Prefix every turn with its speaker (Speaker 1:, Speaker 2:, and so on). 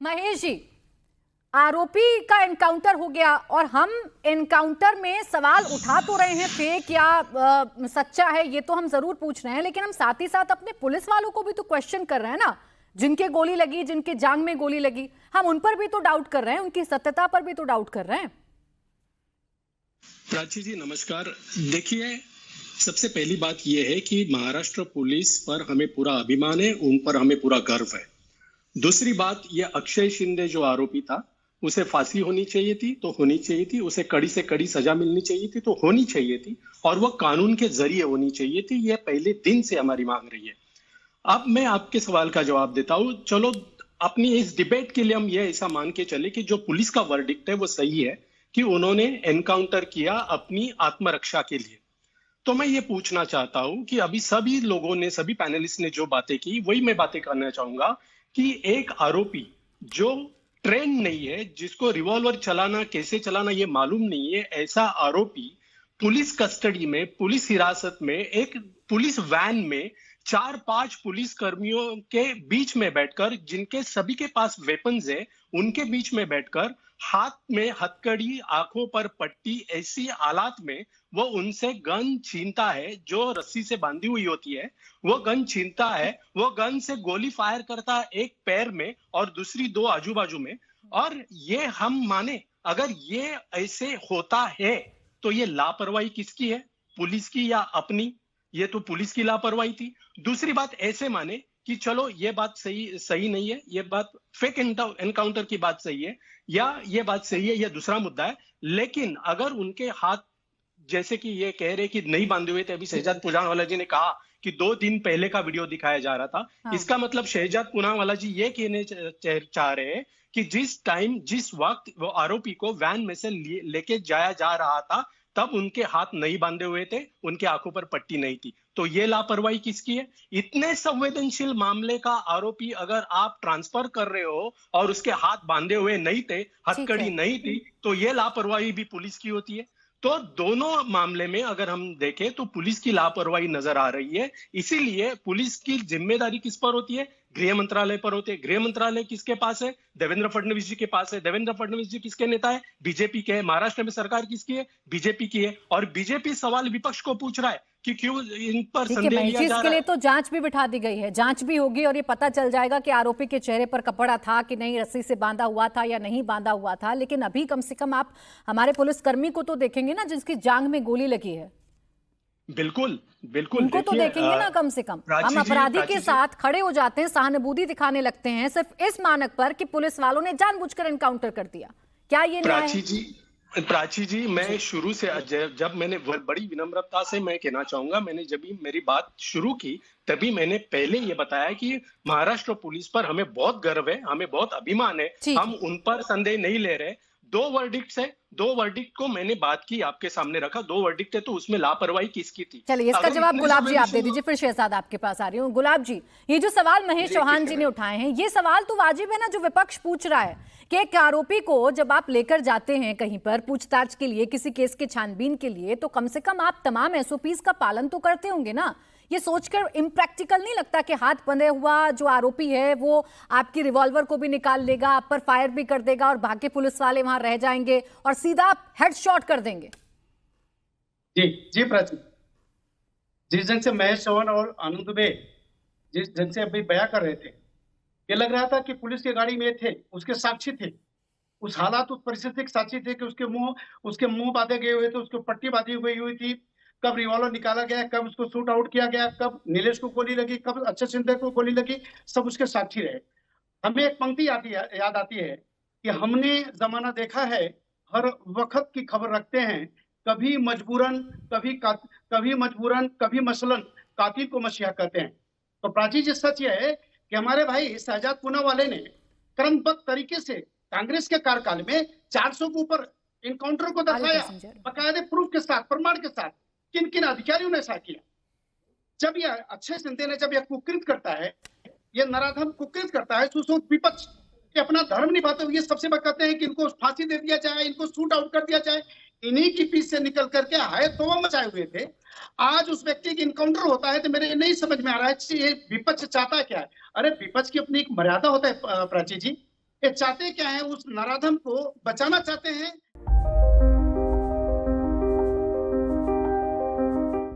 Speaker 1: महेश जी, आरोपी का एनकाउंटर हो गया और हम एनकाउंटर में सवाल उठा तो रहे हैं फेक या सच्चा है, ये तो हम जरूर पूछ रहे हैं, लेकिन हम साथ ही साथ अपने पुलिस वालों को भी तो क्वेश्चन कर रहे हैं ना। जिनके गोली लगी, जिनके जांग में गोली लगी, हम उन पर भी तो डाउट कर रहे हैं, उनकी सत्यता पर भी तो डाउट कर रहे हैं।
Speaker 2: प्राची जी नमस्कार। देखिए, सबसे पहली बात यह है कि महाराष्ट्र पुलिस पर हमें पूरा अभिमान है, उन पर हमें पूरा गर्व है। दूसरी बात, यह अक्षय शिंदे जो आरोपी था, उसे फांसी होनी चाहिए थी तो होनी चाहिए थी, उसे कड़ी से कड़ी सजा मिलनी चाहिए थी तो होनी चाहिए थी, और वह कानून के जरिए होनी चाहिए थी। यह पहले दिन से हमारी मांग रही है। अब मैं आपके सवाल का जवाब देता हूं। चलो, अपनी इस डिबेट के लिए हम ये ऐसा मान के चले कि जो पुलिस का वर्डिक्ट है वो सही है कि उन्होंने एनकाउंटर किया अपनी आत्मरक्षा के लिए। तो मैं ये पूछना चाहता हूं कि अभी सभी लोगों ने, सभी पैनलिस्ट ने जो बातें की, वही मैं बातें करना चाहूंगा कि एक आरोपी जो ट्रेन नहीं है, जिसको रिवॉल्वर चलाना, कैसे चलाना ये मालूम नहीं है, ऐसा आरोपी पुलिस कस्टडी में, पुलिस हिरासत में, एक पुलिस वैन में 4-5 पुलिस कर्मियों के बीच में बैठकर, जिनके सभी के पास वेपन्स है, उनके बीच में बैठकर, हाथ में हथकड़ी, आंखों पर पट्टी, ऐसी हालात में वो उनसे गन छीनता है, जो रस्सी से बांधी हुई होती है, वो गन छीनता है, वो गन से गोली फायर करता है, एक पैर में और दूसरी 2 आजू बाजू में। और ये हम माने, अगर ये ऐसे होता है तो ये लापरवाही किसकी है, पुलिस की या अपनी? ये तो पुलिस की लापरवाही थी। दूसरी बात, ऐसे माने कि चलो ये बात सही नहीं है, ये बात फेक एनकाउंटर की बात सही है, या ये बात सही है, ये दूसरा मुद्दा है। लेकिन अगर उनके हाथ, जैसे कि ये कह रहे कि नहीं बांधे हुए थे, अभी शहजाद पुनावाला जी ने कहा कि 2 दिन पहले का वीडियो दिखाया जा रहा था। हाँ। इसका मतलब शहजाद पुनावाला जी ये कहने चाह रहे हैं कि जिस टाइम, जिस वक्त वो आरोपी को वैन में से लेके जाया जा रहा था, तब उनके हाथ नहीं बांधे हुए थे, उनके आंखों पर पट्टी नहीं थी। तो ये लापरवाही किसकी है? इतने संवेदनशील मामले का आरोपी अगर आप ट्रांसफर कर रहे हो और उसके हाथ बांधे हुए नहीं थे, हथकड़ी नहीं थी, तो ये लापरवाही भी पुलिस की होती है। तो दोनों मामले में अगर हम देखें तो पुलिस की लापरवाही नजर आ रही है। इसीलिए पुलिस की जिम्मेदारी किस पर होती है? गृह मंत्रालय पर होती है। गृह मंत्रालय किसके पास है? देवेंद्र फडणवीस जी के पास है। देवेंद्र फडणवीस जी किसके नेता है? बीजेपी के है। महाराष्ट्र में सरकार किसकी है? बीजेपी की है। और बीजेपी सवाल विपक्ष को पूछ रहा है कि क्यों इन पर संदेह लिया जा रहा है।
Speaker 1: इसके लिए तो जांच भी बिठा दी गई है, जांच भी होगी और ये पता चल जाएगा कि आरोपी के चेहरे पर कपड़ा था कि नहीं, रस्सी से बांधा हुआ था या नहीं बांधा हुआ था। लेकिन अभी कम से कम आप हमारे पुलिसकर्मी को तो देखेंगे ना, जिसकी जांग में गोली लगी है।
Speaker 2: बिल्कुल बिल्कुल,
Speaker 1: उनको तो देखेंगे ना। कम से कम हम अपराधी के साथ खड़े हो जाते हैं, सहानुभूति दिखाने लगते हैं सिर्फ इस मानक पर कि पुलिस वालों ने जानबूझकर एनकाउंटर कर दिया। क्या ये न्याय है?
Speaker 2: प्राची जी, मैं शुरू से, जब मैंने, बड़ी विनम्रता से मैं कहना चाहूंगा, मैंने जब भी मेरी बात शुरू की तभी मैंने पहले ये बताया कि महाराष्ट्र पुलिस पर हमें बहुत गर्व है, हमें बहुत अभिमान है, हम उन पर संदेह नहीं ले रहे। 2 वर्डिक्ट है, 2 वर्डिक्ट को मैंने बात की, आपके सामने रखा। 2 वर्डिक्ट है तो उसमें लापरवाही किसकी थी?
Speaker 1: चलिए, इसका जवाब गुलाब जी आप दे दीजिए, फिर शहजाद आपके पास आ रही हूँ। गुलाब जी, ये जो सवाल महेश चौहान जी ने उठाए हैं, ये सवाल तो वाजिब है ना, जो विपक्ष पूछ रहा है कि एक आरोपी को जब आप लेकर जाते हैं कहीं पर पूछताछ के लिए, किसी केस के छानबीन के लिए, तो कम से कम आप तमाम एसओपीज का पालन तो करते होंगे ना। ये सोचकर इम्प्रैक्टिकल नहीं लगता कि हाथ बंधे हुआ जो आरोपी है वो आपकी रिवॉल्वर को भी निकाल लेगा, आप पर फायर भी कर देगा और बाकी पुलिस वाले वहां रह जाएंगे और सीधा हेडशॉट कर देंगे?
Speaker 3: जी जी प्राची, जिस ढंग से महेश चौहान और आनंद दुबे जिस ढंग से अभी बयां कर रहे थे, ये लग रहा था कि पुलिस की गाड़ी में थे, उसके साक्षी थे, उस हालात, उस परिस्थिति के साक्षी थे कि उसके मुंह बांधे गए हुए थे, उसको पट्टी बांधी हुई थी, कब रिवॉल्वर निकाला गया, कब उसको शूट आउट किया गया, कब नीलेश को गोली लगी, कब अक्षय शिंदे को गोली लगी, सब उसके साक्षी रहे। हमें एक पंक्ति याद आती है कि हमने जमाना देखा है, हर वक्त की खबर रखते हैं, कभी मजबूरन कभी मसलन कातिल को मसीहा कहते हैं। तो प्राची जी, सच ये है कि हमारे भाई शहजाद पूनावाला ने क्रमबद्ध तरीके से कांग्रेस के कार्यकाल में 400 के ऊपर इनकाउंटर को दिखाया, बाकायदे प्रूफ के साथ, प्रमाण के साथ, किन किन अधिकारियों ने ऐसा किया। जब ये अक्षय शिंदे ने जब यह कुकृत करता है, ये नराधम कुकृत करता है, विपक्ष के अपना धर्म निभाते हुए सबसे बात कहते हैं कि इनको फांसी दे दिया जाए, इनको शूट आउट कर दिया जाए, इन्हीं की पीछ से निकल करके हाय तौबा मचाए हुए थे। आज उस व्यक्ति की इनकाउंटर होता है तो मेरे नहीं समझ में आ रहा है ये विपक्ष चाहता क्या है। अरे विपक्ष की अपनी एक मर्यादा होता है प्राची जी, ये चाहते क्या है, उस नराधम को बचाना चाहते हैं